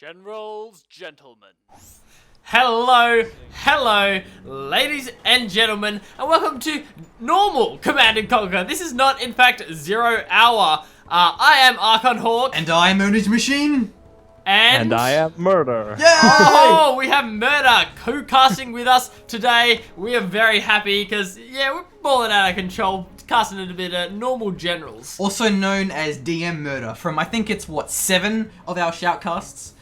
GeneralsGentlemen. Hello, ladies and gentlemen, and welcome to normal Command & Conquer. This is not, in fact, 0 hour. I am Archon Hawk. And I am Ownage Machine. And I am Murder. Yeah! Oh, we have Murder co-casting with us today. We are very happy because, yeah, we're balling out of control, casting a bit of normal generals. Also known as DM Murder from, I think it's, what, 7 of our shoutcasts.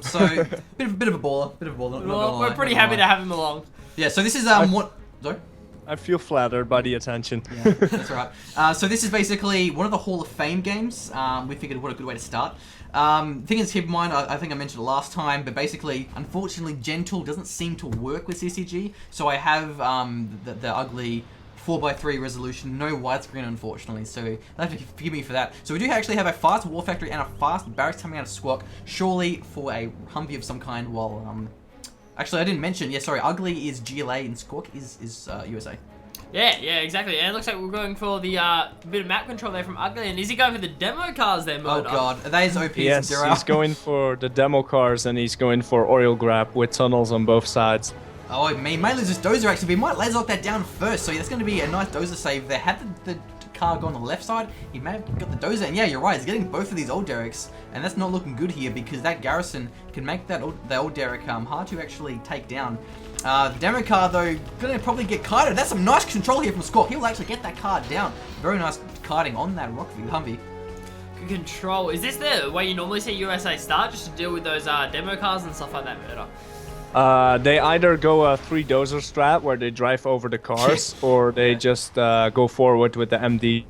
So, bit of a baller. Well, we're pretty happy to have him along. Yeah, so this is, what... Sorry? I feel flattered by the attention. Yeah, that's right. So this is basically one of the Hall of Fame games. We figured what a good way to start. Thing is, keep in mind, I think I mentioned it last time, but basically, unfortunately, Gentool doesn't seem to work with CCG. So I have the ugly 4x3 resolution, no widescreen, unfortunately. So you'll have to forgive me for that. So we do actually have a fast war factory and a fast barracks coming out of Squaak, surely for a Humvee of some kind. While actually, I didn't mention. Yeah, sorry. Ugly is GLA and Squaak is USA. Yeah, exactly. And it looks like we're going for the bit of map control there from Ugly. And is he going for the demo cars there, Murder? Oh god, that is OP. Yes, he's going for the demo cars and he's going for oil grab with tunnels on both sides. Oh, he might lose his dozer actually, but he might laser lock that down first, so that's going to be a nice dozer save there. Had the car gone on the left side, he may have got the dozer, and yeah, you're right, he's getting both of these old derricks, and that's not looking good here because that garrison can make the old derrick hard to actually take down. The demo car, though, going to probably get kited. That's some nice control here from Squaak. He will actually get that car down. Very nice kiting on that Humvee. Good control. Is this the way you normally see USA start, just to deal with those demo cars and stuff like that, Murder? They either go a 3 dozer strat where they drive over the cars, or they just go forward with the MD.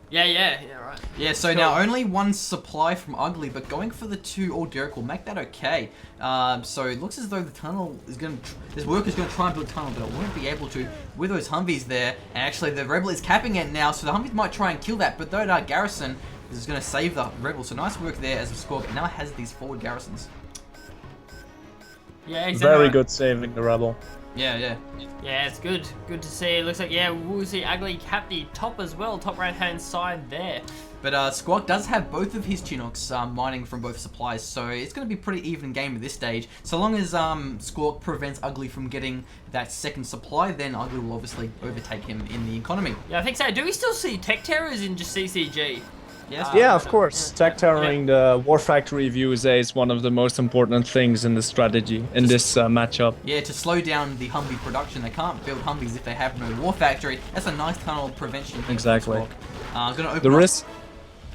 Yeah, right. Yeah, so now only one supply from Ugly, but going for the 2 old derrick will make that okay. So it looks as though the tunnel is going to... This worker's going to try and build a tunnel, but it won't be able to with those Humvees there. And actually, the Rebel is capping it now, so the Humvees might try and kill that, but that garrison is going to save the Rebel. So nice work there as Squaak now has these forward garrisons. Yeah, exactly. Very good saving the rebel. Yeah. Yeah, it's good. Good to see. It looks like, yeah, we'll see Ugly cap the top as well, top right-hand side there. But Squaak does have both of his Chinooks mining from both supplies, so it's going to be a pretty even game at this stage. So long as Squaak prevents Ugly from getting that second supply, then Ugly will obviously overtake him in the economy. Yeah, I think so. Do we still see tech terrors in just CCG? Yes. Yeah, of course. Tech terroring the War Factory of USA is one of the most important things in the strategy, in this matchup. Yeah, to slow down the Humvee production. They can't build Humvees if they have no War Factory. That's a nice tunnel prevention. Exactly. Gonna open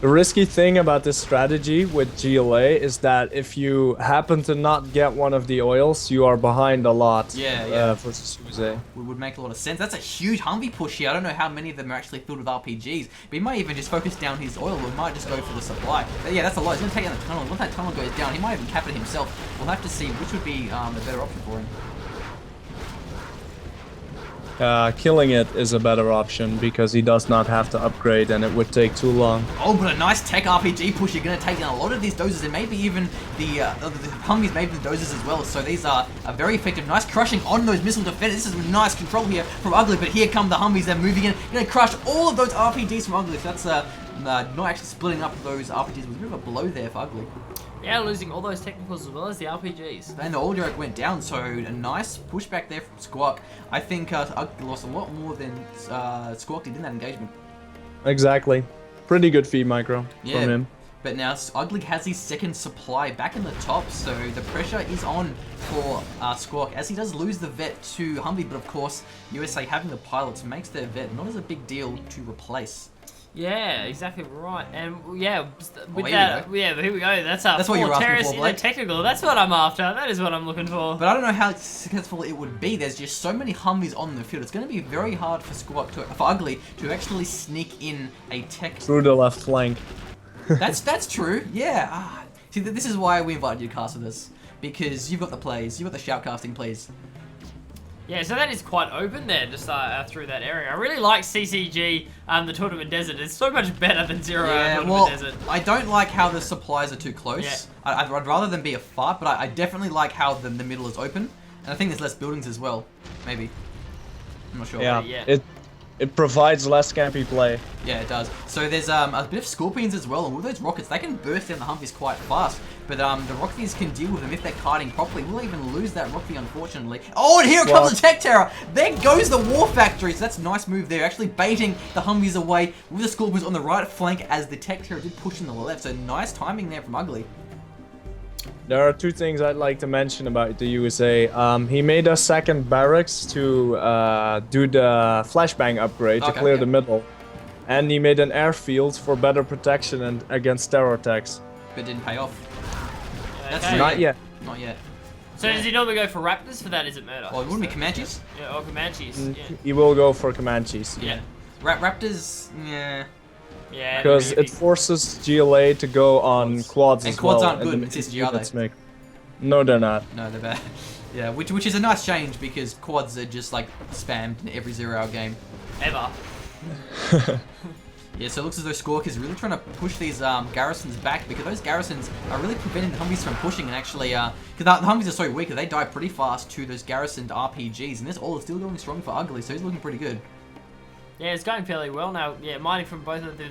The risky thing about this strategy with GLA is that if you happen to not get one of the oils, you are behind a lot. Versus USA. Would make a lot of sense. That's a huge Humvee push here. I don't know how many of them are actually filled with RPGs, but he might even just focus down his oil, or might just go for the supply. But yeah, that's a lot. He's going to take down the tunnel. Once that tunnel goes down, he might even cap it himself. We'll have to see which would be a better option for him. Killing it is a better option because he does not have to upgrade and it would take too long. Oh, but a nice tech RPG push. You're going to take down a lot of these dozers and maybe even the Humvees, maybe the dozers as well. So these are very effective. Nice crushing on those missile defenders. This is nice control here from Ugly, but here come the Humvees. They're moving in. Going to crush all of those RPGs from Ugly. So that's not actually splitting up those RPGs. It was a bit of a blow there for Ugly. Yeah, losing all those technicals as well as the RPGs. And the old derrick went down, so a nice pushback there from Squaak. I think Ugly lost a lot more than Squaak did in that engagement. Exactly. Pretty good feed micro from him. But now Ugly has his second supply back in the top, so the pressure is on for Squaak as he does lose the vet to Humvee, but of course USA having the pilots makes their vet not as a big deal to replace. Yeah, exactly right. And yeah, with that, here we go. That's what you're asking for, Blake. technical. That's what I'm after. That is what I'm looking for. But I don't know how successful it would be. There's just so many Humvees on the field. It's going to be very hard for for Ugly to actually sneak in a tech through the left flank. That's true. Yeah. See, this is why we invited you to cast with us, because you've got the plays, you've got the shoutcasting plays. Yeah, so that is quite open there, just through that area. I really like CCG, the Tournament Desert. It's so much better than Zero Tournament Desert. I don't like how the supplies are too close. Yeah. I'd rather them be a fart, but I definitely like how the middle is open. And I think there's less buildings as well, maybe. I'm not sure. Yeah. It provides less campy play. Yeah, it does. So there's a bit of Scorpions as well, and with those rockets, they can burst down the Humvees quite fast. but the Rockvies can deal with them if they're kiting properly. We'll even lose that Rockvie, unfortunately. Oh, and here comes the Tech Terror. There goes the War Factory. So that's a nice move there, actually baiting the Humvees away with the Scorpions on the right flank as the Tech Terror did push in the left. So nice timing there from Ugly. There are two things I'd like to mention about the USA. He made a second barracks to do the flashbang upgrade to clear the middle. And he made an airfield for better protection and against terror attacks. But didn't pay off. That's true. Not yet. Not yet. So does he normally go for Raptors for that? Is it Murder? Well, it wouldn't be Comanches. Yeah, or Comanches. Yeah. He will go for Comanches. Yeah. Raptors, yeah. Yeah. Because it forces GLA to go on quads and as quads well. aren't good in CCG, are they? No, they're not. No, they're bad. Yeah, which is a nice change because quads are just like spammed in every 0-hour game. Ever. Yeah, so it looks as though Squaak is really trying to push these garrisons back because those garrisons are really preventing the Humvees from pushing and actually, because the Humvees are so weak that they die pretty fast to those garrisoned RPGs, and this all is still going strong for Ugly, so he's looking pretty good. Yeah, it's going fairly well now. Yeah, mining from both of the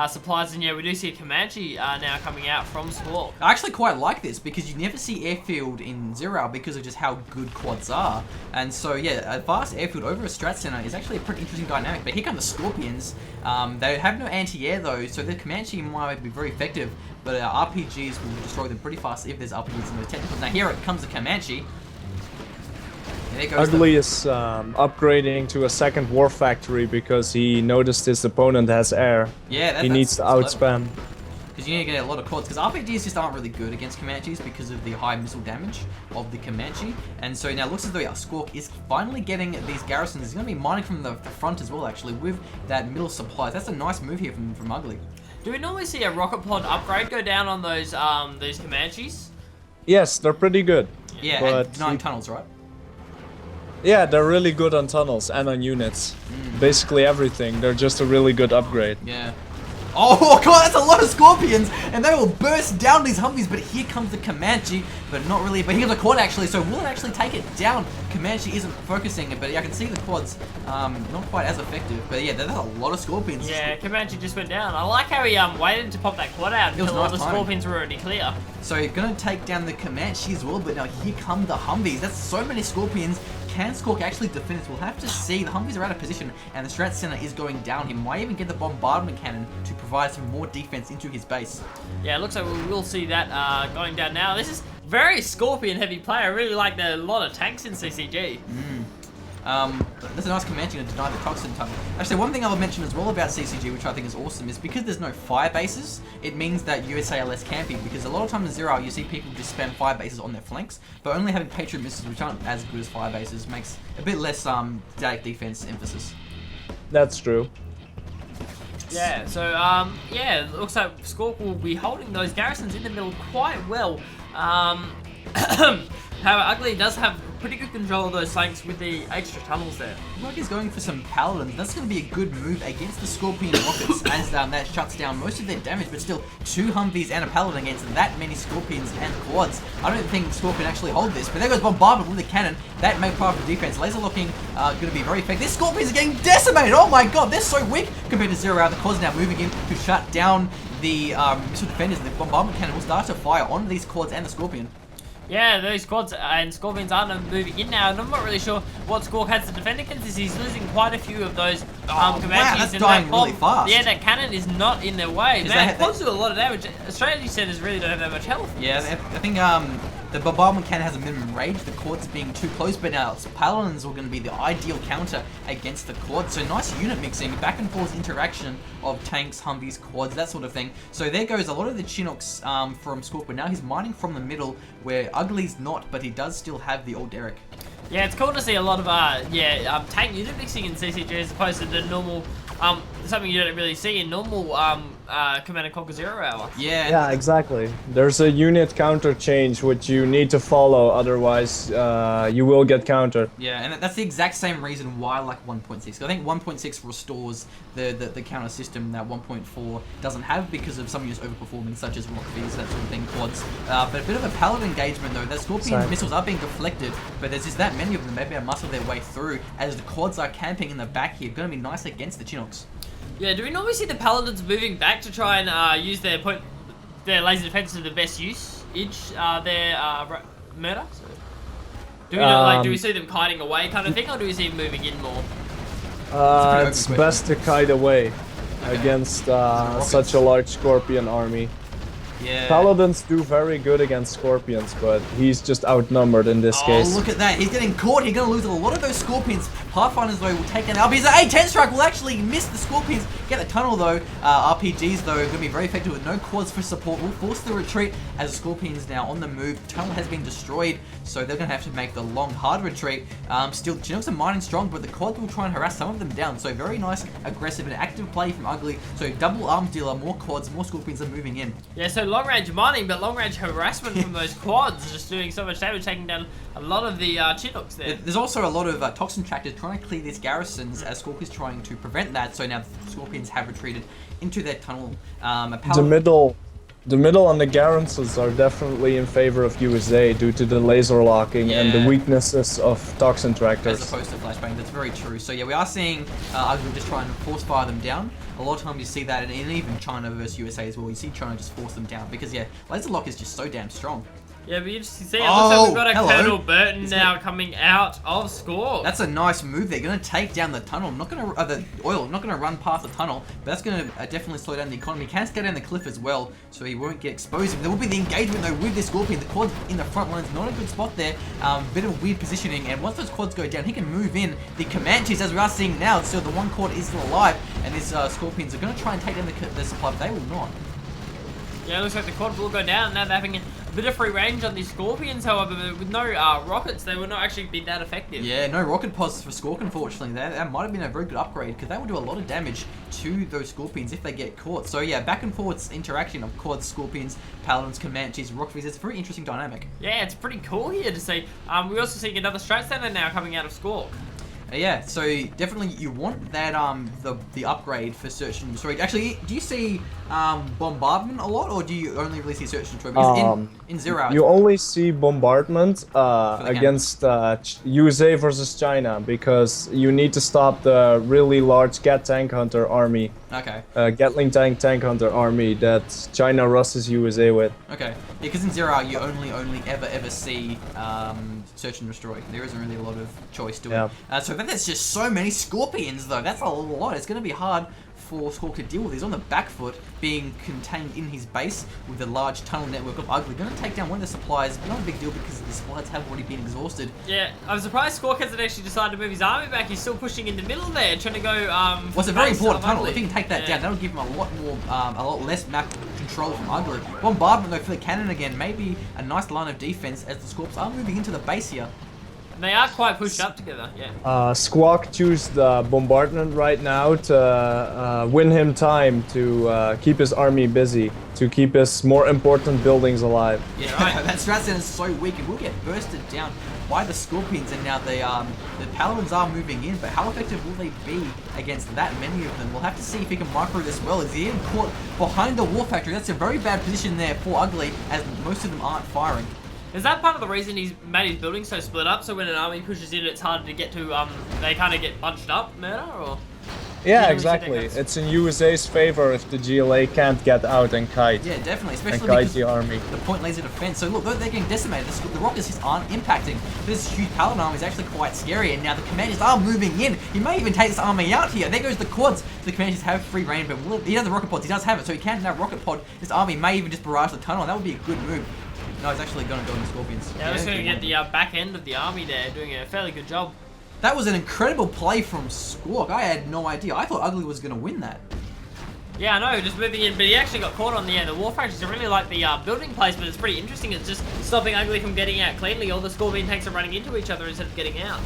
supplies, and yeah, we do see a Comanche now coming out from Squaak. I actually quite like this because you never see airfield in 0-hour because of just how good quads are. And so, yeah, a fast airfield over a strat center is actually a pretty interesting dynamic. But here come the Scorpions. They have no anti-air though, so the Comanche might be very effective, but RPGs will destroy them pretty fast if there's RPGs in the technicals. Now here it comes the Comanche. Ugly is upgrading to a second war factory because he noticed his opponent has air. Yeah, he needs to outspam. Because you need to get a lot of quads. Because RPGs just aren't really good against Comanches because of the high missile damage of the Comanche. And so now it looks as though Squaak is finally getting these garrisons. He's going to be mining from the front as well, actually, with that middle supplies. That's a nice move here from Ugly. Do we normally see a rocket pod upgrade go down on those Comanches? Yes, they're pretty good. Yeah, but and denying tunnels, right? Yeah, they're really good on tunnels and on units. Basically everything. They're just a really good upgrade. Yeah. Oh god, that's a lot of Scorpions, and they will burst down these Humvees, but here comes the Comanche, but not really, but here's a quad actually, so will it actually take it down? Comanche isn't focusing it, but yeah, I can see the quads not quite as effective, but yeah, there's a lot of Scorpions. Yeah, Comanche just went down. I like how he waited to pop that quad out until all the Scorpions were already clear. So you're gonna take down the Comanche as well, but now here come the Humvees. That's so many Scorpions. Can Squaak actually defend this? We'll have to see. The Humvees are out of position, and the Strat Center is going down. He might even get the bombardment cannon to provide some more defense into his base. Yeah, it looks like we will see that going down now. This is very Scorpion-heavy play. I really like a lot of tanks in CCG. That's a nice Comanche to deny the Toxin Tunnel. Actually, one thing I will mention as well about CCG, which I think is awesome, is because there's no fire bases, it means that USA are less campy, because a lot of times in 0 you see people just spam fire bases on their flanks, but only having Patriot missiles, which aren't as good as fire bases, makes a bit less static defense emphasis. That's true. Yeah, so, yeah, it looks like Squaak will be holding those garrisons in the middle quite well. However, Ugly does have pretty good control of those flanks with the extra tunnels there. Like he's going for some paladins. That's going to be a good move against the Scorpion rockets as that shuts down most of their damage, but still 2 Humvees and a paladin against that many Scorpions and quads. I don't think Squaak can actually hold this, but there goes bombardment with the cannon. That may part of the defense. Laser locking going to be very effective. These Scorpions are getting decimated. Oh my god, they're so weak compared to 0 hour. The quads now moving in to shut down the missile defenders. The bombardment cannon will start to fire on these quads and the Scorpion. Yeah, those quads and Scorpions aren't moving in now, and I'm not really sure what Squaak has to defend against this. He's losing quite a few of those Comanches. Wow, that's dying really fast. Yeah, that cannon is not in their way. Man, quads do a lot of damage. Australian centers really don't have that much health. Yeah, I think the bombardment cannon has a minimum range, the quads being too close, but now paladins are going to be the ideal counter against the quads. So nice unit mixing, back and forth interaction of tanks, Humvees, quads, that sort of thing. So there goes a lot of the Chinooks from Squaak, but now he's mining from the middle where Ugly's not, but he does still have the old Derek. Yeah, it's cool to see a lot of tank unit mixing in CCG as opposed to the normal something you don't really see in normal Command & Conquer 0 hour. Yeah, exactly. There's a unit counter change which you need to follow, otherwise you will get countered. Yeah, and that's the exact same reason why I like 1.6. I think 1.6 restores the counter system that 1.4 doesn't have because of some units overperforming, such as Rockvies, that sort of thing, quads. But a bit of a paladin engagement though. The Scorpion missiles are being deflected, but there's just that many of them. Maybe I muscle their way through as the quads are camping in the back here. Going to be nice against the Chinooks. Yeah, do we normally see the paladins moving back to try and use their laser defense to the best use inch their murder? So, do we know, like, do we see them kiting away kind of thing, or do we see them moving in more? It's best to kite away against such a large Scorpion army. Yeah. Paladins do very good against Scorpions, but he's just outnumbered in this case. Oh, look at that. He's getting caught. He's going to lose a lot of those Scorpions. Pathfinders, though, will take an LB. A10 strike will actually miss the Scorpions. Get the tunnel, though. RPGs, though, going to be very effective with no quads for support. Will force the retreat as the Scorpions now on the move. The tunnel has been destroyed, so they're going to have to make the long, hard retreat. Still, Genooks are mining strong, but the quads will try and harass some of them down. So very nice, aggressive, and active play from Ugly. So double arms dealer, more quads, more Scorpions are moving in. Yeah, so long range mining, but long range harassment from those quads, just doing so much damage, taking down a lot of the Chinooks there. There's also a lot of toxin tractors trying to clear these garrisons as Squaak is trying to prevent that. So now the Scorpions have retreated into their tunnel. The middle and the garrisons are definitely in favor of USA due to the laser locking and the weaknesses of toxin tractors. As opposed to flashbang, that's very true. So yeah, we are seeing Ugly just trying to force fire them down. A lot of times you see that, and even China versus USA as well, you see China just force them down because yeah, laser lock is just so damn strong. Yeah, but you just see, it looks like we've got a Colonel Burton now coming out of Squaak. That's a nice move. They're going to take down the tunnel. Not going to the oil. Not going to run past the tunnel, but that's going to definitely slow down the economy. Can scale down the cliff as well, so he won't get exposed. There will be the engagement though with this Scorpion. The quad in the front line is not a good spot there. Bit of weird positioning, and once those quads go down, he can move in. The Comanches, as we are seeing now, so the one quad is still alive, and these Scorpions are going to try and take down the supply, but they will not. Yeah, it looks like the quad will go down. Now they're having a bit of free range on these Scorpions, however, but with no rockets, they will not actually be that effective. Yeah, no rocket pods for Squaak, unfortunately. That might have been a very good upgrade, because that will do a lot of damage to those Scorpions if they get caught. So yeah, back and forwards interaction of quads, Scorpions, Paladins, Comanches, Rockvies. It's a very interesting dynamic. Yeah, it's pretty cool here to see. We're also seeing another Strat Center now coming out of Squaak. Yeah, so definitely you want that the upgrade for search and destroy. Actually, do you see bombardment a lot, or do you only really see search and destroy? Because in Zero, you only see bombardment against USA versus China, because you need to stop the really large Gat Tank Hunter army. Okay. Gatling Tank Hunter army that China rushes USA with. Okay. Yeah, because in Zero you only ever see search and destroy. There isn't really a lot of choice to it. So that's just so many Scorpions though. That's a lot. It's going to be hard for Squaak to deal with. He's on the back foot, being contained in his base with a large tunnel network of Ugly. Going to take down one of the supplies, but not a big deal because the supplies have already been exhausted. Yeah, I'm surprised Squaak hasn't actually decided to move his army back. He's still pushing in the middle there, trying to go. Well, it's a very important tunnel. If he can take that down, that'll give him a lot less map control from Ugly. Bombardment though for the cannon again, maybe a nice line of defense as the Scorps are moving into the base here. They are quite pushed up together, yeah. Squaak choose the bombardment right now to win him time to keep his army busy, to keep his more important buildings alive. Yeah, right. That strat center is so weak, it will get bursted down by the Scorpions, and now the Paladins are moving in, but how effective will they be against that many of them? We'll have to see if he can micro this well. Is he getting caught behind the war factory? That's a very bad position there for Ugly, as most of them aren't firing. Is that part of the reason he's made his buildings so split up? So when an army pushes in, it's harder to get to. They kind of get bunched up, murder, or? Yeah, exactly. It's in USA's favor if the GLA can't get out and kite. Yeah, definitely, especially and kite the army. The point laser defense. So look, they're getting decimated. The rockets just aren't impacting. This huge Paladin army is actually quite scary, and now the Comanches are moving in. He may even take this army out here. There goes the quads. The Comanches have free reign, but he has the rocket pods. He does have it, so he can now rocket pod. This army may even just barrage the tunnel, and that would be a good move. No, he's actually going to go in the Scorpions. Yeah, he's going to get the back end of the army there, doing a fairly good job. That was an incredible play from Squaak. I had no idea. I thought Ugly was going to win that. Yeah, I know, just moving in, but he actually got caught on the war factories. I really like the building placement. It's pretty interesting. It's just stopping Ugly from getting out cleanly. All the Scorpion tanks are running into each other instead of getting out.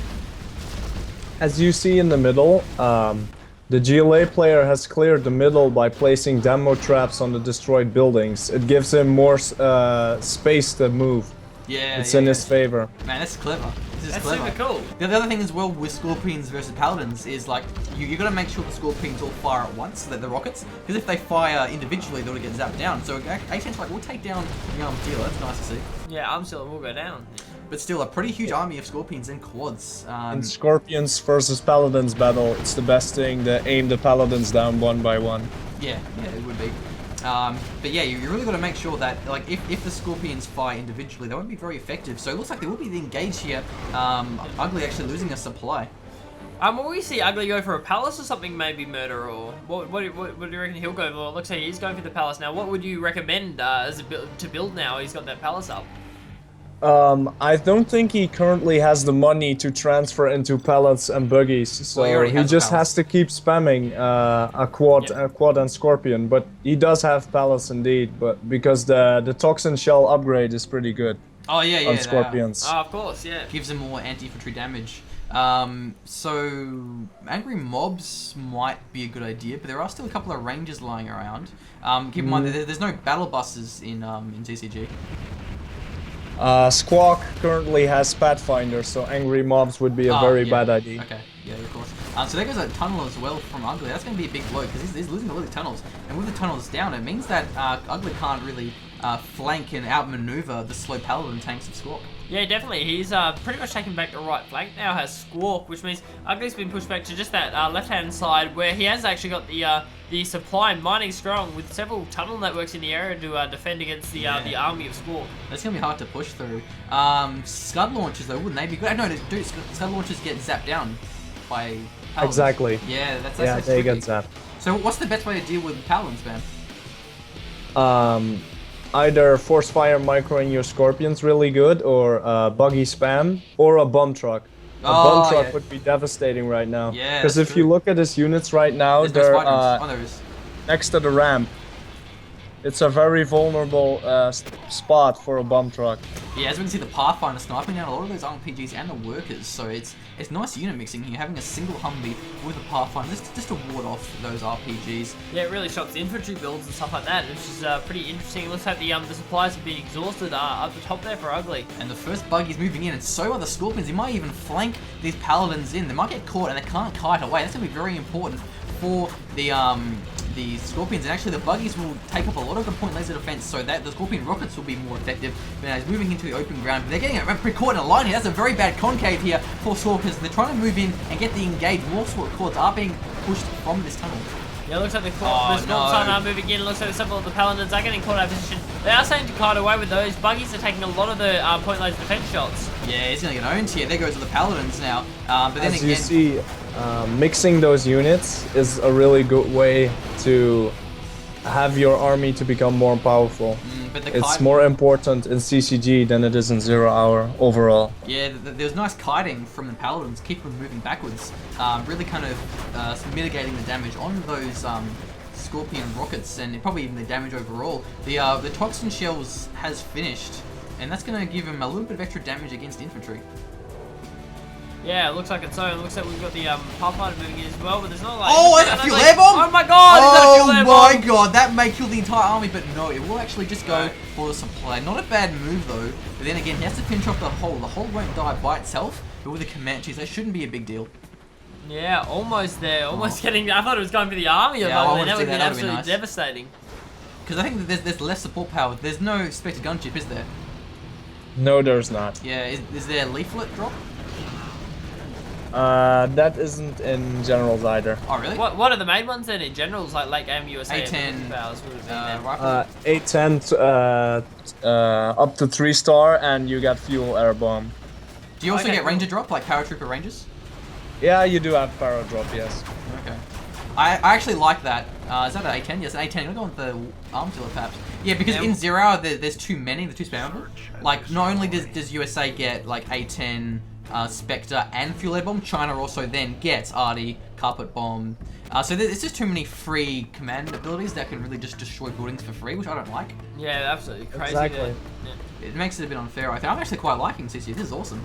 As you see in the middle, the GLA player has cleared the middle by placing demo traps on the destroyed buildings. It gives him more space to move. Yeah, it's in his favor. Man, that's clever. This is clever. Super cool. The other thing as well with Scorpions versus Paladins is like you got to make sure the Scorpions all fire at once, the rockets, because if they fire individually, they'll get zapped down. So A10's like, we'll take down the arm dealer. That's nice to see. Yeah, arm dealer will go down. But still, a pretty huge army of Scorpions and quads. In Scorpions versus Paladins battle, it's the best thing to aim the Paladins down one by one. Yeah, it would be. But yeah, you really got to make sure that, like, if the Scorpions fire individually, they won't be very effective. So it looks like they will be engaged here. Ugly actually losing a supply. Will we see Ugly go for a palace or something, maybe murder, or what do you reckon he'll go for? It looks like he's going for the palace now. What would you recommend to build now? He's got that palace up. I don't think he currently has the money to transfer into pallets and buggies, so he just has to keep spamming a quad and scorpion. But he does have pallets indeed, but because the toxin shell upgrade is pretty good. Oh yeah, on scorpions. Oh, of course, yeah. Gives him more anti-infantry damage. So angry mobs might be a good idea, but there are still a couple of rangers lying around. Keep in mind that there's no battle buses in CCG. Squaak currently has Pathfinder, so angry mobs would be a very bad idea. Okay, yeah, of course. So there goes a tunnel as well from Ugly. That's going to be a big blow because he's losing a lot of tunnels. And with the tunnels down, it means that Ugly can't really flank and outmaneuver the slow paladin tanks of Squawk. Yeah, definitely. He's pretty much taken back the right flank now, has Squawk, which means Ugly's been pushed back to just that left-hand side where he has actually got the supply mining strong with several tunnel networks in the area to defend against the army of Squawk. That's going to be hard to push through. Scud launchers, though, wouldn't they be good? No, dude, Scud launchers get zapped down by paladins. Exactly. Yeah, that's they get zapped. So what's the best way to deal with paladins, man? Either force fire microing your scorpions really good, or buggy spam, or a bomb truck. A bomb truck would be devastating right now. Yeah, because if you look at his units right now, they're next to the ramp. It's a very vulnerable spot for a bomb truck. Yeah, as we can see, the Pathfinder sniping down a lot of those RPGs and the workers, so it's nice unit mixing here, having a single Humvee with a Pathfinder just to ward off those RPGs. Yeah, it really shocks infantry builds and stuff like that, which is pretty interesting. It looks like the supplies have been exhausted up the top there for Ugly. And the first buggy's moving in, and so are the Scorpions. He might even flank these Paladins in. They might get caught, and they can't kite away. That's going to be very important for the Scorpions, and actually the buggies will take up a lot of the point laser defense, so that the Scorpion rockets will be more effective. But now he's moving into the open ground, but they're getting pretty caught in a line here. That's a very bad concave here for Scorpions. They're trying to move in and get the engaged. More squads are being pushed from this tunnel. Yeah, it looks like the Scorpions are moving in. It looks like several of the Paladins are getting caught out of position. They are starting to kite away with those. Buggies are taking a lot of the point laser defense shots. Yeah, he's going to get owned here. There goes the Paladins now. But then as you see, mixing those units is a really good way to have your army to become more powerful. But it's more important in CCG than it is in 0 hour overall. Yeah, there's nice kiting from the Paladins, keep them moving backwards, really kind of mitigating the damage on those Scorpion rockets, and probably even the damage overall. The Toxin Shells has finished, and that's going to give him a little bit of extra damage against infantry. Yeah, it looks like it's so. It looks like we've got the Pathfinder moving in as well, but there's not like... Oh, that's a fuel air bomb! Oh my god! Oh my god, that may kill the entire army, but no, it will actually just go for the supply. Not a bad move though, but then again, he has to pinch off the hull. The hull won't die by itself, but with the Comanches, that shouldn't be a big deal. Yeah, almost there. Almost getting... I thought it was going for the army of Ugly. That would have been absolutely devastating. Because I think that there's less support power. There's no expected gunship, is there? No, there's not. Yeah, is there a leaflet drop? That isn't in Generals either. Oh, really? What are the main ones then in Generals, like late game USA? A10, A10 up to 3-star, and you get fuel air bomb. Do you also get Ranger drop, like Paratrooper Rangers? Yeah, you do have Para drop, yes. Okay. I actually like that. Is that an A10? Yes, an A10. I'm going to go with the arm tiller perhaps. Yeah, because in 0 hour there's too many, they're too spammable. Like, not only does USA get like A10, Spectre and Fuel Air Bomb, China also then gets Arty, Carpet Bomb. So there's just too many free command abilities that can really just destroy buildings for free, which I don't like. Yeah, absolutely crazy. Exactly. It makes it a bit unfair, I think. I'm actually quite liking CC. This is awesome.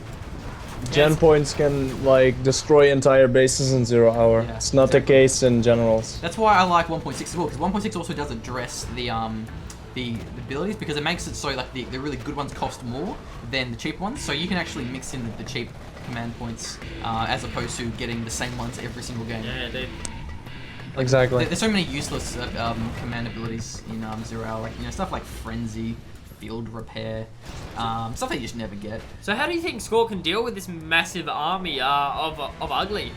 Gen points can like destroy entire bases in 0 hour. Yeah, it's not the case in Generals. That's why I like 1.6 as well, because 1.6 also does address the abilities, because it makes it so like the really good ones cost more than the cheap ones, so you can actually mix in the cheap command points as opposed to getting the same ones every single game. Yeah, dude. Like, Exactly. There's so many useless command abilities in 0 hour, like stuff like Frenzy, Field Repair, stuff that you just never get. So how do you think Squawk can deal with this massive army of Ugly?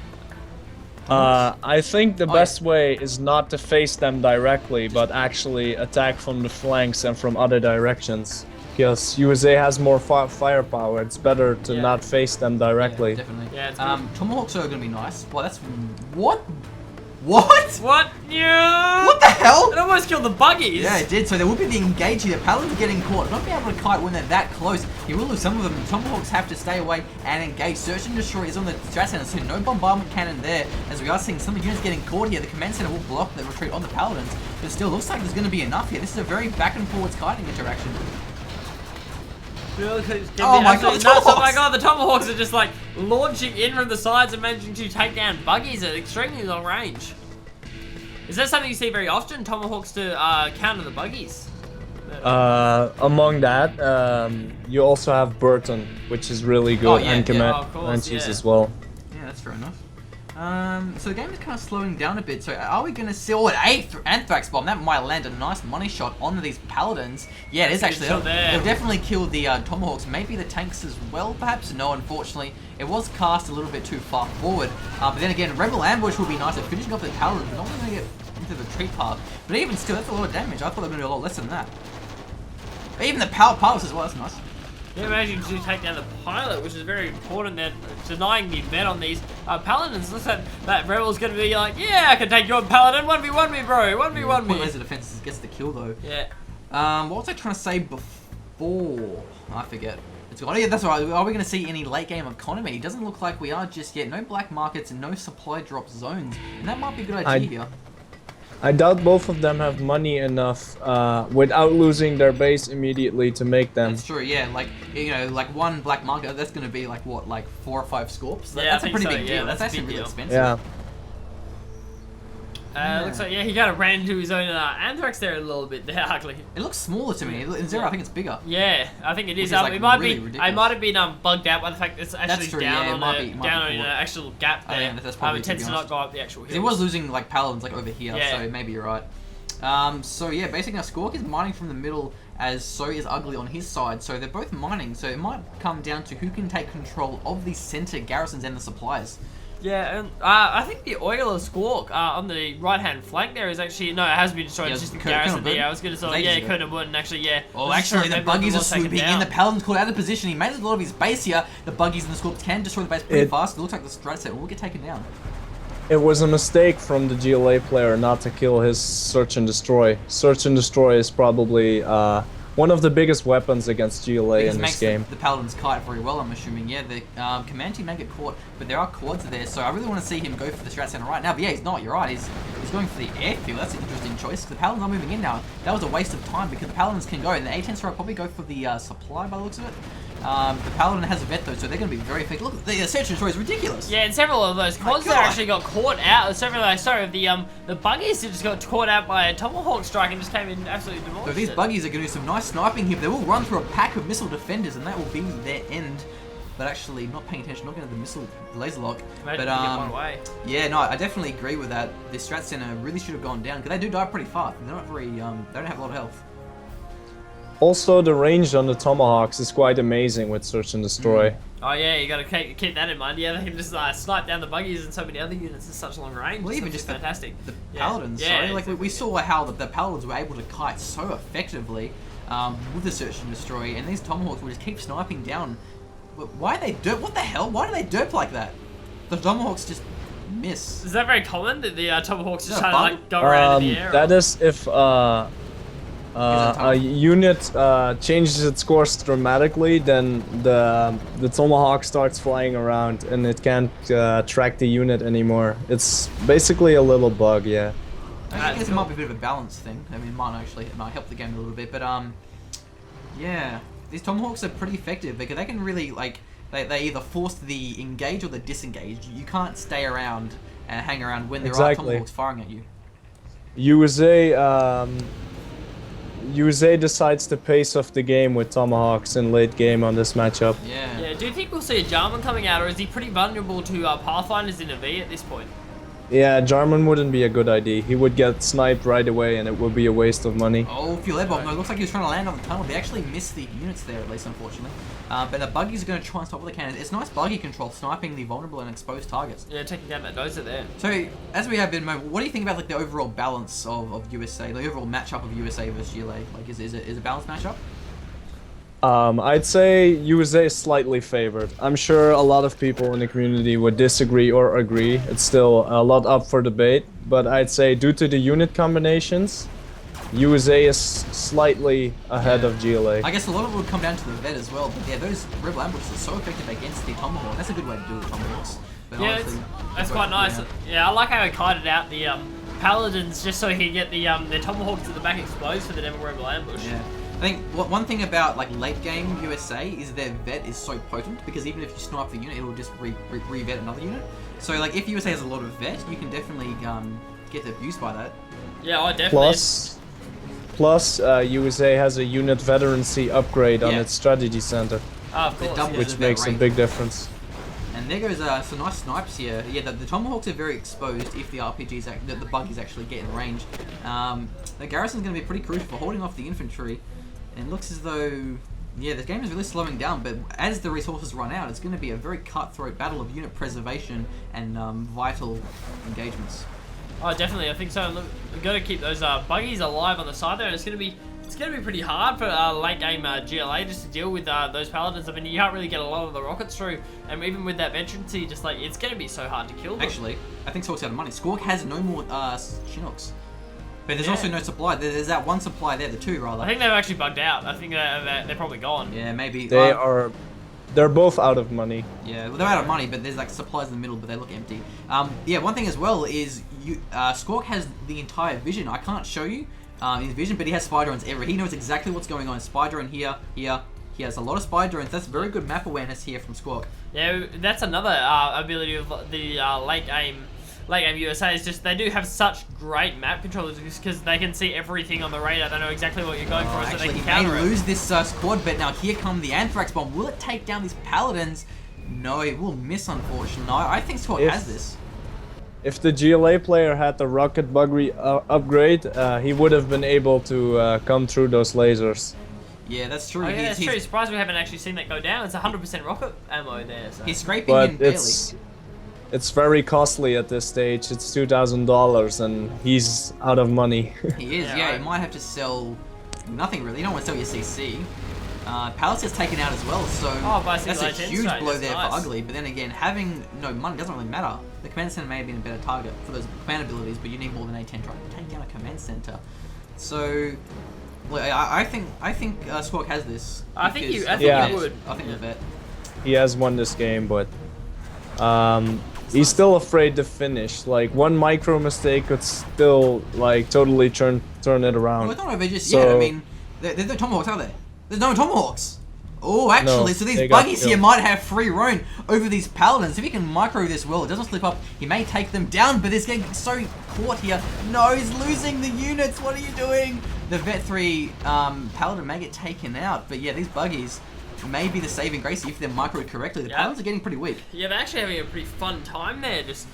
I think the best way is not to face them directly, but actually attack from the flanks and from other directions. Because USA has more firepower. It's better to not face them directly. Yeah, definitely. Yeah, it's Tomahawks are gonna be nice. Well, that's what? What? What? Yeah. What the hell? It almost killed the buggies. Yeah, it did. So there would be the engage here. Paladins are getting caught. Not being able to kite when they're that close. You will lose some of them. Tomahawks have to stay away and engage. Search and Destroy is on the strat center, so no bombardment cannon there. As we are seeing some of the units getting caught here. The command center will block the retreat on the Paladins. But it still looks like there's going to be enough here. This is a very back and forwards kiting interaction. Oh my god, the Tomahawks! Oh my god, the Tomahawks are just like launching in from the sides and managing to take down buggies at extremely long range. Is that something you see very often, Tomahawks to counter the buggies? Among that, you also have Burton, which is really good, and command as well. Yeah, that's fair enough. So the game is kind of slowing down a bit. So are we going to see... Oh, an Anthrax Bomb. That might land a nice money shot onto these Paladins. Yeah, it is actually. They'll definitely kill the Tomahawks. Maybe the tanks as well, perhaps? No, unfortunately. It was cast a little bit too far forward. But then again, Rebel Ambush will be nice at finishing off the Paladins. Not going to get into the retreat path. But even still, that's a lot of damage. I thought they were going to do a lot less than that. But even the pilots as well, that's nice. Yeah, managing to take down the pilot, which is very important. They're denying the met on these Paladins. Looks like that Rebel's going to be like, yeah, I can take your Paladin. 1v1 me, bro. 1v1 me. Laser defense gets the kill, though. Yeah. What was I trying to say before? I forget. Oh, yeah, that's right. Are we going to see any late game economy? It doesn't look like we are just yet. No black markets and no supply drop zones. And that might be a good idea here. I doubt both of them have money enough without losing their base immediately to make them. That's true, yeah. Like, you know, like one black market, that's going to be like, what, like 4 or 5 scorps? Yeah, that's a pretty big deal. That's actually really expensive. Yeah. Looks like, yeah, he kind of ran into his own Anthrax there a little bit there, ugly. It looks smaller to me. In Zero, I think it's bigger. Yeah, I think it is. Like it might really be. ridiculous. I might have been dogged out by the fact that it's actually down on an actual gap there. I think that's probably, it tends to not go up the actual hill. It was losing like Paladins like over here, Yeah. so maybe you're right. So yeah, basically now Squaak is mining from the middle, as so is Ugly on his side. So they're both mining. So it might come down to who can take control of the center garrisons and the supplies. Yeah, and I think the oil of Squaak on the right-hand flank there is actually... No, it has been destroyed. It's just the garrison there. I was going to say, yeah, Conan Wooden, actually, yeah. Oh, actually, the buggies are swooping in. The Paladin's caught out of position. He made a lot of his base here. The buggies and the Scorps can destroy the base pretty fast. It looks like the strat set will get taken down. It was a mistake from the GLA player not to kill his Search and Destroy. Search and Destroy is probably one of the biggest weapons against GLA in this game. The Paladins kite very well, I'm assuming. Yeah, the command team may get caught, but there are quads there, so I really want to see him go for the strat center right now. But yeah, he's not. You're right. He's going for the airfield. That's an interesting choice. The Paladins are moving in now. That was a waste of time because the Paladins can go, and the A10 strike probably go for the supply by the looks of it. The Paladin has a vet though, so they're going to be very effective. Look, the Search and Destroy is ridiculous. Yeah, and several of those quads that actually got caught out. Several of those, sorry, the buggies that just got caught out by a Tomahawk strike and just came in and absolutely demolished. So these buggies are going to do some nice sniping here. But they will run through a pack of missile defenders, and that will be their end. But actually, not paying attention, not getting the missile laser lock. Imagine but get one away. Yeah, no, I definitely agree with that. The strat center really should have gone down because they do die pretty fast. They're not very, they don't have a lot of health. Also, the range on the Tomahawks is quite amazing with Search and Destroy. Oh yeah, you gotta keep that in mind. Yeah, they can just snipe down the buggies and so many other units in such long range. Well, even just fantastic. The Paladins, sorry. Like we saw how the Paladins were able to kite so effectively with the Search and Destroy, and these Tomahawks will just keep sniping down. Why are they derp? What the hell? Why do they derp like that? The Tomahawks just miss. Is that very common that the Tomahawks just try to like go around in the air? That is if a unit changes its course dramatically, then the Tomahawk starts flying around and it can't track the unit anymore. It's basically a little bug, yeah. I guess it might be a bit of a balance thing. I mean, it might help the game a little bit, but yeah, these Tomahawks are pretty effective because they can really like they either force the engage or the disengage. You can't stay around and hang around when there are Tomahawks firing at you. USA decides the pace of the game with Tomahawks in late game on this matchup. Yeah. Do you think we'll see a Jarman coming out, or is he pretty vulnerable to Pathfinders in a V at this point? Yeah, Jarman wouldn't be a good idea. He would get sniped right away and it would be a waste of money. Oh, fuel air bomb. No, it looks like he was trying to land on the tunnel. They actually missed the units there, at least, unfortunately. But the buggies are going to try and stop with the cannons. It's nice buggy control, sniping the vulnerable and exposed targets. Yeah, taking down that dozer there. So, as we have been, what do you think about like the overall balance of USA, the overall matchup of USA versus GLA? Like, is it a balanced matchup? I'd say USA is slightly favored. I'm sure a lot of people in the community would disagree or agree. It's still a lot up for debate, but I'd say due to the unit combinations, USA is slightly ahead of GLA. I guess a lot of it would come down to the vet as well, but yeah, those rebel ambushes are so effective against the Tomahawk. That's a good way to do it, Tomahawks. But Yeah, honestly, that's quite nice. Yeah, I like how he kited out the Paladins just so he can get the Tomahawks at the back exposed for the Devil Rebel ambush. Yeah. I think one thing about like late game USA is their vet is so potent because even if you snipe the unit, it will just re-vet another unit. So like if USA has a lot of vet, you can definitely get abused by that. Yeah, I definitely. Plus, USA has a unit veterancy upgrade on its strategy center, Of course, which makes a big difference. And there goes some nice snipes here. Yeah, the Tomahawks are very exposed if the RPGs, the buggies actually get in range. The garrison's going to be pretty crucial for holding off the infantry. And it looks as though, yeah, the game is really slowing down, but as the resources run out, it's going to be a very cutthroat battle of unit preservation and vital engagements. Oh, definitely, I think so. Look, we've got to keep those buggies alive on the side there, and it's going to be pretty hard for late game GLA just to deal with those Paladins. I mean, you can't really get a lot of the rockets through, and even with that veterancy, just like it's going to be so hard to kill them. Actually, I think Squawk's out of money. Squawk has no more Chinooks. But there's also no supply. There's that one supply there, the two rather. I think they've actually bugged out. I think they're probably gone. Yeah, maybe. They're both out of money. Yeah, well, they're out of money, but there's like supplies in the middle, but they look empty. Yeah, one thing as well is Squawk has the entire vision. I can't show you his vision, but he has spy drones everywhere. He knows exactly what's going on. Spy drone here. He has a lot of spy drones. That's very good map awareness here from Squawk. Yeah, that's another ability of the late game USA is just they do have such great map controllers because they can see everything on the radar. They know exactly what you're going for, so they can counter it. He may lose this squad, but now here come the Anthrax bomb. Will it take down these Paladins? No, it will miss, unfortunately. No, I think Squawk has this. If the GLA player had the rocket buggy upgrade, he would have been able to come through those lasers. Yeah, that's true. Oh, yeah, that's true. Surprised we haven't actually seen that go down. It's 100% rocket ammo there. So. He's scraping in barely. It's very costly at this stage. It's $2,000 and he's out of money. He is, yeah. He might have to sell nothing really. You don't want to sell your CC. Palace is taken out as well, so that's a huge blow there for Ugly. But then again, having no money doesn't really matter. The command center may have been a better target for those command abilities, but you need more than A10 trying to take down a command center. So, well, I think Squawk has this. I think you would. I think the vet. He has won this game, but he's still afraid to finish. Like one micro mistake could still like totally turn it around. Well, it's not over just yet. I mean, there's no Tomahawks, are there? There's no Tomahawks. Oh, actually, so these buggies here might have free roam over these Paladins. If he can micro this well, it doesn't slip up, he may take them down, but it's getting so caught here. No, he's losing the units. What are you doing? The Vet 3 Paladin may get taken out, but yeah, these buggies may be the saving grace if they're microed correctly. The Paladins are getting pretty weak. Yeah, they're actually having a pretty fun time there. Just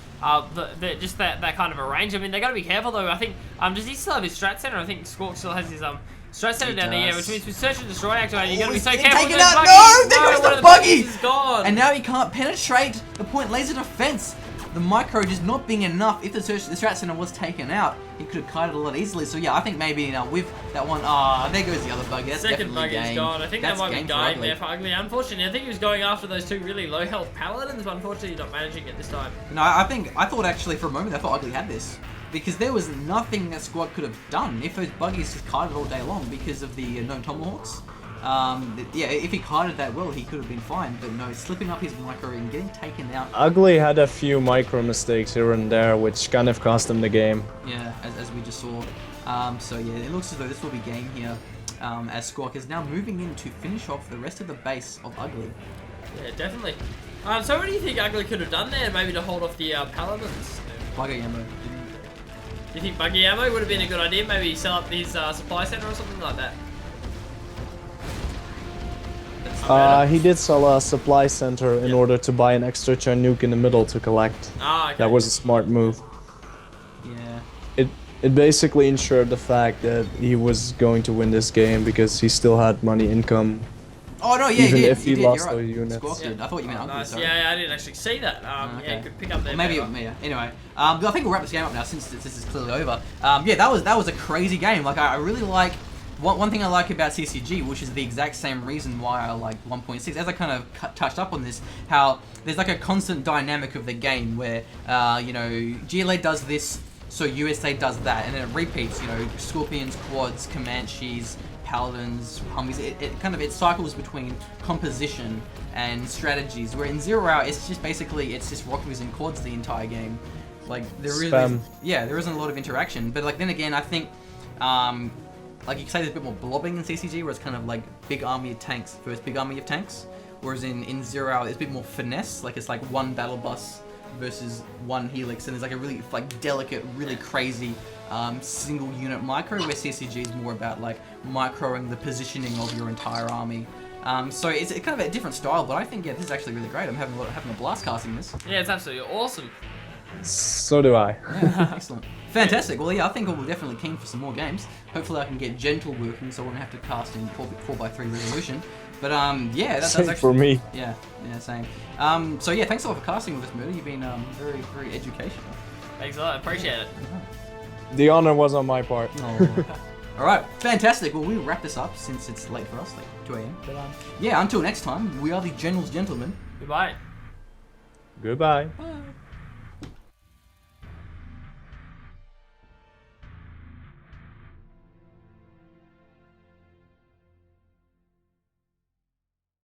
just that kind of a range. I mean, they got to be careful though. I think does he still have his strat center? I think Squawk still has his strat center down there, which means with search and destroy activated, you got to be so careful. Taken out. No, there goes the buggy. Gone. And now he can't penetrate the point laser defense. The micro just not being enough. If the strat center was taken out, he could have kited a lot easily. So yeah, I think maybe with that one, there goes the other buggy. That's second definitely buggy's gone. I think that might be dying there for Ugly. Unfortunately, I think he was going after those two really low health Paladins, but unfortunately not managing it this time. No, I thought actually for a moment I thought Ugly had this. Because there was nothing that Squad could have done if those buggies just kited all day long because of the no Tomahawks. Yeah, if he kited that well, he could have been fine, but no, slipping up his micro and getting taken out. Ugly had a few micro mistakes here and there, which kind of cost him the game. Yeah, as we just saw. So yeah, it looks as though this will be game here, as Squawk is now moving in to finish off the rest of the base of Ugly. Yeah, definitely. So what do you think Ugly could have done there, maybe to hold off the Paladins? Buggy ammo. Do you think buggy ammo would have been a good idea? Maybe sell up his supply center or something like that? He did sell a supply center in order to buy an extra nuke in the middle to collect. Ah, okay. That was a smart move. Yeah. It basically ensured the fact that he was going to win this game because he still had money income. Oh no, yeah, even he did. if he did. lost You're right. those units. Squaak did. I thought you meant Uncle. Nice. Sorry. Yeah, I didn't actually see that. Okay. Yeah, could pick up there. Well, maybe yeah. Anyway, I think we'll wrap this game up now since this is clearly over. Yeah, that was a crazy game. Like I really like one thing I like about CCG, which is the exact same reason why I like 1.6. As I kind of touched up on this, how there's like a constant dynamic of the game where you know, GLA does this, so USA does that, and then it repeats. You know, Scorpions, Quads, Comanches, Paladins, Humvees. It cycles between composition and strategies. Where in Zero Hour, it's just basically Rockies and Quads the entire game. Like there really, there isn't a lot of interaction. But like then again, I think like you could say there's a bit more blobbing in CCG, where it's kind of like big army of tanks versus big army of tanks. Whereas in Zero Hour, it's a bit more finesse. Like it's like one battle bus versus one helix, and there's like a really like delicate, really crazy single unit micro, where CCG is more about like microing the positioning of your entire army. So it's kind of a different style, but I think this is actually really great. I'm having a blast casting this. Yeah, it's absolutely awesome. So do I. Yeah, excellent. Fantastic. Well, yeah, I think we're definitely keen for some more games. Hopefully I can get Gentool working, so I won't have to cast in 4x3 resolution. But yeah, that's actually for me. Yeah, same. So yeah, thanks a lot for casting with us, Murder. You've been very, very educational. Thanks a lot. I appreciate it. The honor was on my part. Oh. All right, fantastic. Well, we'll wrap this up since it's late for us, like 2 a.m. But yeah, until next time, we are the Generals Gentlemen. Goodbye. Goodbye. Bye.